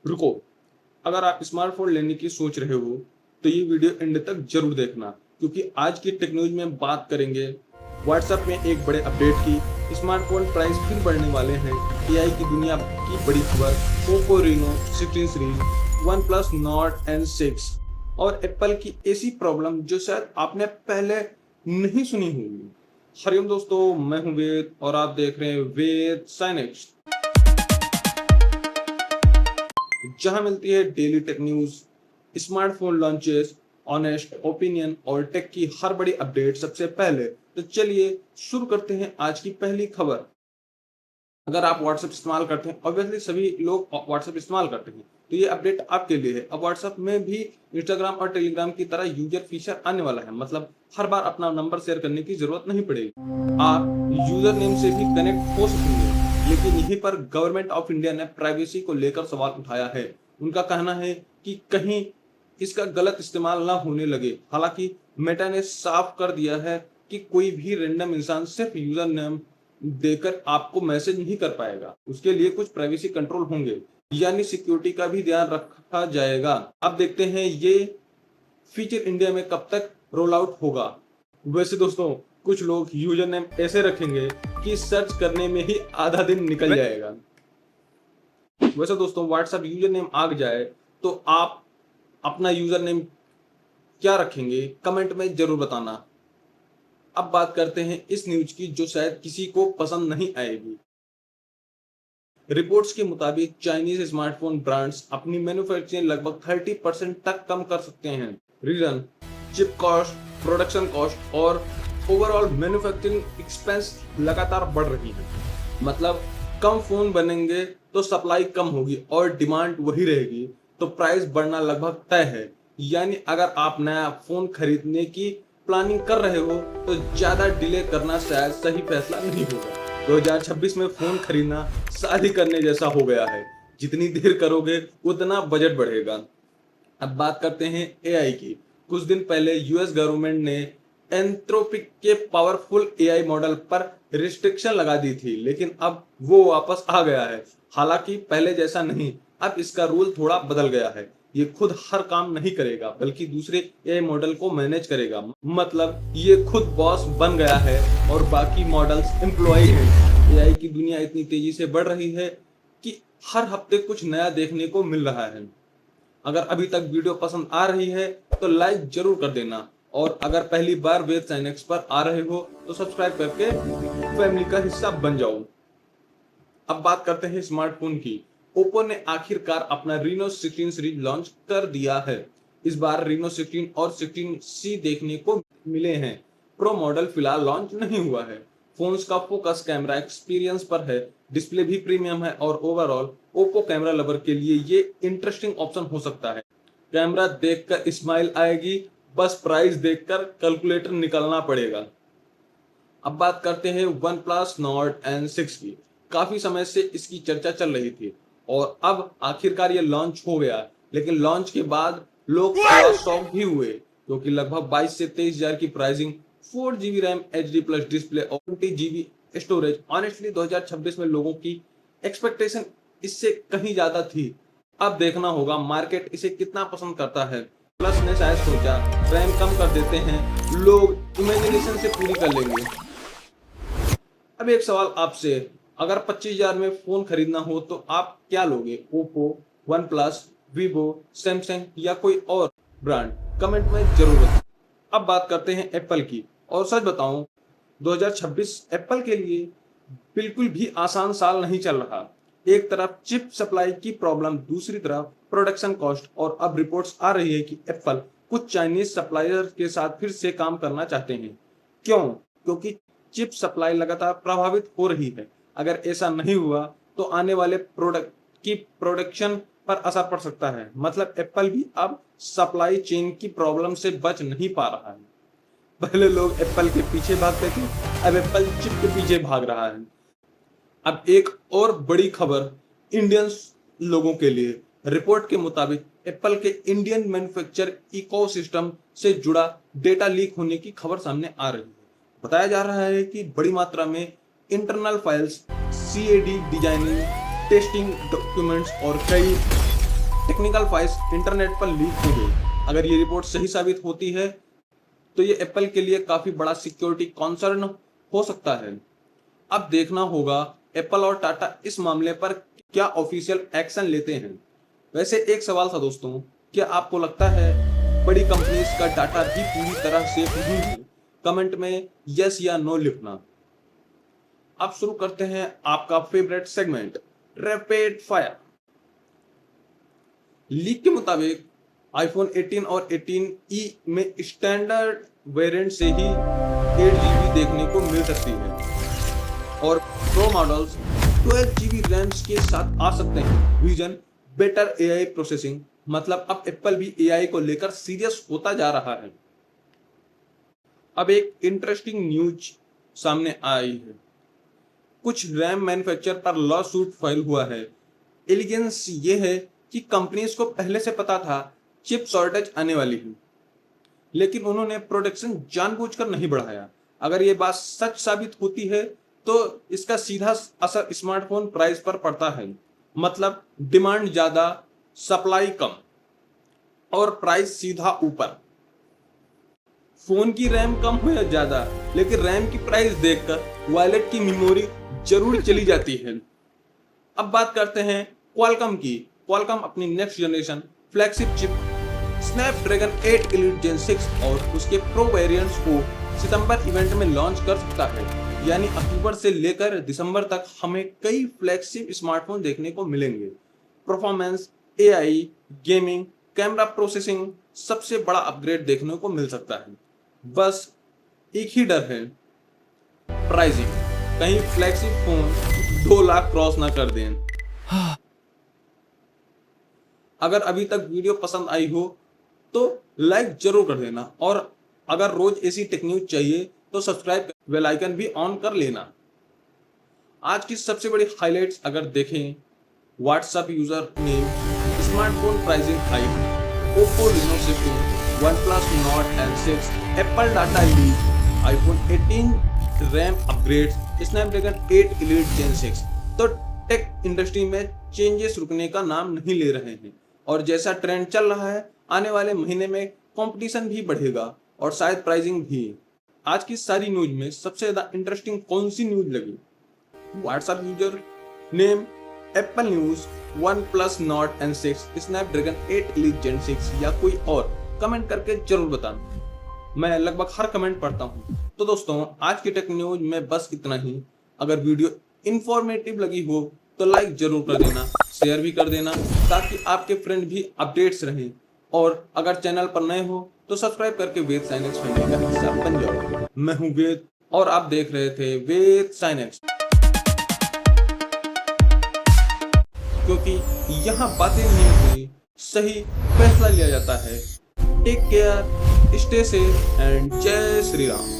रुको, अगर आप स्मार्टफोन लेने की सोच रहे हो तो ये वीडियो एंड तक जरूर देखना, क्योंकि आज की टेक्नोलॉजी में बात करेंगे व्हाट्सएप में एक बड़े अपडेट की, स्मार्टफोन प्राइस फिर बढ़ने वाले हैं, एआई की दुनिया की बड़ी खबर, Oppo Reno 16 series, one plus not N6 और एप्पल की ऐसी प्रॉब्लम जो शायद आपने पहले नहीं सुनी होगी। हरिओम दोस्तों, मैं हूं वेद और आप देख रहे हैं वेद साइनेक्स, जहां मिलती है daily tech news, smartphone launches, honest opinion और टेक की हर बड़ी अपडेट सबसे पहले। तो चलिए शुरू करते हैं आज की पहली खबर। अगर आप व्हाट्सएप इस्तेमाल करते हैं, ऑब्वियसली सभी लोग व्हाट्सएप इस्तेमाल करते हैं, तो ये अपडेट आपके लिए है। अब व्हाट्सएप में भी इंस्टाग्राम और टेलीग्राम की तरह यूजर फीचर आने वाला है, मतलब हर बार अपना नंबर शेयर करने की जरूरत नहीं पड़ेगी, आप यूजर नेम से भी कनेक्ट हो सकेंगे। लेकिन यहीं पर गवर्नमेंट ऑफ इंडिया ने प्राइवेसी को लेकर सवाल उठाया है। उनका कहना है कि कहीं इसका गलत इस्तेमाल ना होने लगे। हालांकि मेटा ने साफ कर दिया है कि कोई भी रैंडम इंसान सिर्फ यूजर नेम देकर आपको मैसेज नहीं कर पाएगा, उसके लिए कुछ प्राइवेसी कंट्रोल होंगे, यानी सिक्योरिटी का भी ध्यान रखा जाएगा। अब देखते हैं ये फीचर इंडिया में कब तक रोल आउट होगा। वैसे दोस्तों, कुछ लोग यूजर नेम ऐसे रखेंगे कि सर्च करने में ही आधा दिन निकल जाएगा। वैसे दोस्तों, व्हाट्सएप यूजर नेम आ जाए तो आप अपना यूजर नेम क्या रखेंगे, कमेंट में जरूर बताना। अब बात करते हैं इस न्यूज की जो शायद किसी को पसंद नहीं आएगी। रिपोर्ट्स के मुताबिक चाइनीज स्मार्टफोन ब्रांड्स अपनी मैन्युफैक्चरिंग लगभग 30% तक कम कर सकते हैं। Reason, chip cost, production cost और ओवरऑल मैन्युफैक्चरिंग एक्सपेंस लगातार बढ़ रही है। मतलब कम फोन बनेंगे तो सप्लाई कम होगी और डिमांड वही रहेगी, तो प्राइस बढ़ना लगभग तय है। यानी अगर आप नया फोन खरीदने की प्लानिंग कर रहे हो तो ज्यादा डिले करना शायद सही फैसला नहीं होगा। 2026 में फोन खरीदना शादी करने जैसा हो गया है, जितनी देर करोगे उतना बजट बढ़ेगा। अब बात करते हैं एआई की। कुछ दिन पहले यूएस गवर्नमेंट ने एंथ्रोपिक के पावरफुल एआई मॉडल पर रिस्ट्रिक्शन लगा दी थी, लेकिन अब वो वापस आ गया है। हालांकि पहले जैसा नहीं, अब इसका रूल थोड़ा बदल गया है। ये खुद हर काम नहीं करेगा, बल्कि दूसरे एआई मॉडल को मैनेज करेगा। मतलब ये खुद बॉस बन गया है और बाकी मॉडल्स एम्प्लॉय हैं। एआई की दुनिया इतनी तेजी से बढ़ रही है कि हर हफ्ते कुछ नया देखने को मिल रहा है। अगर अभी तक वीडियो पसंद आ रही है तो लाइक जरूर कर देना, और अगर पहली बार वेद साइनेक्स पर आ रहे हो तो सब्सक्राइब करके फैमिली का हिस्सा बन जाओ। अब बात करते हैं स्मार्टफोन की। ओप्पो ने आखिरकार अपना रीनो 16 सीरीज लॉन्च कर दिया है। इस बार रीनो 16 और 16C देखने को मिले हैं। प्रो मॉडल फिलहाल लॉन्च नहीं हुआ है। फोन्स का फोकस कैमरा एक्सपीरियंस पर है, डिस्प्ले भी प्रीमियम है और ओवरऑल ओप्पो कैमरा लवर के लिए ये इंटरेस्टिंग ऑप्शन हो सकता है। कैमरा देखकर स्माइल आएगी, बस प्राइस देखकर कैलकुलेटर निकलना पड़ेगा। अब बात करते हैं वन प्लस नॉट N6 की। काफी समय से इसकी चर्चा चल रही थी और अब आखिरकार ये लॉन्च हो गया। लेकिन लॉन्च के बाद लोग थोड़ा शॉक भी हुए, क्योंकि लगभग 22 से 23 हजार की pricing, 4GB RAM, HD plus display और 20GB स्टोरेज। ऑनेस्टली 2026 में लोगों की एक्सपेक्टेशन इससे कहीं ज्यादा थी। अब देखना होगा मार्केट इसे कितना पसंद करता है। प्लस ने शायद सोचा रैम कम कर देते हैं, लोग इमेजिनेशन से पूरी कर लेंगे। अब एक सवाल आपसे, अगर 25,000 में फोन खरीदना हो तो आप क्या लोगे? Oppo, one plus, Vivo, Samsung या कोई और ब्रांड? कमेंट में जरूर बताएं। अब बात करते हैं एप्पल की, और सच बताऊं 2026 एप्पल के लिए बिल्कुल भी आसान साल नहीं चल रहा। एक तरफ चिप सप्लाई की प्रॉब्लम, दूसरी तरफ प्रोडक्शन कॉस्ट, और अब रिपोर्ट्स आ रही है कि एप्पल कुछ चाइनीज सप्लायर के साथ फिर से काम करना चाहते हैं। क्यों? क्योंकि चिप सप्लाई लगातार प्रभावित हो रही है। अगर ऐसा नहीं हुआ तो आने वाले प्रोडक्ट की प्रोडक्शन पर असर पड़ सकता है। मतलब एप्पल भी अब सप्लाई चेन की प्रॉब्लम से बच नहीं पा रहा है। पहले लोग एप्पल के पीछे भागते थे, अब एप्पल चिप के पीछे भाग रहा है। अब एक और बड़ी खबर इंडियन लोगों के लिए। रिपोर्ट के मुताबिक एप्पल के इंडियन मैन्युफैक्चर इकोसिस्टम से जुड़ा डेटा लीक होने की खबर सामने आ रही है। बताया जा रहा है कि बड़ी मात्रा में internal files, CAD designing, testing documents और कई टेक्निकल फाइल्स इंटरनेट पर लीक हो गई। अगर ये रिपोर्ट सही साबित होती है तो ये एप्पल के लिए काफी बड़ा सिक्योरिटी कॉन्सर्न हो सकता है। अब देखना होगा एप्पल और टाटा इस मामले पर क्या ऑफिशियल एक्शन लेते हैं। वैसे एक सवाल था दोस्तों, क्या आपको लगता है बड़ी कंपनीज का डाटा भी पूरी तरह सेफ नहीं है? कमेंट में यस या नो लिखना। अब शुरू करते हैं आपका favourite segment, rapid fire. Leak के मुताबिक आईफोन 18 और 18e में स्टैंडर्ड वेरिएंट से ही 8GB देखने को मिल सकती है और प्रो मॉडल्स 12GB रैम्स के साथ आ सकते हैं। रीजन बेटर एआई प्रोसेसिंग, मतलब अब एप्पल भी एआई को लेकर सीरियस होता जा रहा है। अब एक इंटरेस्टिंग न्यूज सामने आई है। कुछ रैम मैन्युफैक्चरर पर लॉ सूट फाइल हुआ है। एलिगेंस ये है कि कंपनीज को पहले से पता था चिप शॉर्टेज आने वाली है, लेकिन उन्होंने प्रोडक्शन जानबूझकर नहीं बढ़ाया। अगर ये बात सच साबित होती है तो इसका सीधा असर स्मार्टफोन प्राइस पर पड़ता है। मतलब डिमांड ज्यादा, सप्लाई कम और प्राइस सीधा ऊपर। फोन की रैम कम हो या ज्यादा, लेकिन रैम की प्राइस देखकर वॉलेट की मेमोरी जरूर चली जाती है। अब बात करते हैं क्वालकॉम की। क्वालकॉम अपनी next generation flagship chip Snapdragon 8 elite gen 6 और उसके प्रो वेरिएंट्स को सितंबर इवेंट में लॉन्च कर सकता है। यानी अक्टूबर से लेकर दिसंबर तक हमें कई फ्लैगशिप स्मार्टफोन देखने को मिलेंगे। Performance, AI, gaming, camera processing, सबसे बड़ा अपग्रेड देखने को मिल सकता है। बस एक ही डर है, प्राइसिंग। कहीं फ्लैगशिप फोन 2 लाख क्रॉस ना कर दें। अगर अभी तक वीडियो पसंद आई हो तो लाइक जरूर कर देना और अगर रोज ऐसी टेक न्यूज चाहिए तो सब्सक्राइब बेल आइकन भी ऑन कर लेना। आज की सबसे बड़ी हाइलाइट्स अगर देखें, WhatsApp user name, smartphone pricing hike, Oppo Reno 15, OnePlus Nord N6, Apple data leak, iPhone 18 RAM upgrades, Snapdragon 8 elite gen 6। तो टेक इंडस्ट्री में चेंजेस रुकने का नाम नहीं ले रहे हैं और जैसा ट्रेंड चल रहा है आने वाले महीने में कंपटीशन भी बढ़ेगा और शायद प्राइसिंग भी। आज की सारी न्यूज में सबसे ज्यादा इंटरेस्टिंग कौन सी न्यूज लगी? WhatsApp user name, Apple news, OnePlus Nord N6, Snapdragon 8 elite gen 6 या कोई और? कमेंट करके जरूर बताना, मैं लगभग हर कमेंट पढ़ता हूँ। तो दोस्तों आज की टेक न्यूज में बस इतना ही। अगर वीडियो इंफॉर्मेटिव लगी हो तो लाइक जरूर कर देना, शेयर भी कर देना ताकि आपके फ्रेंड भी अपडेट्स रहें। और अगर चैनल पर नए हो तो सब्सक्राइब करके वेद साइनेक्स फैमिली का हिस्सा बन जाओ। मैं हूं वेद और आप देख रहे थे वेद साइनेक्स, क्योंकि यहाँ बातें नहीं होती, सही फैसला लिया जाता है। Take care, stay safe and Jai Shri Ram.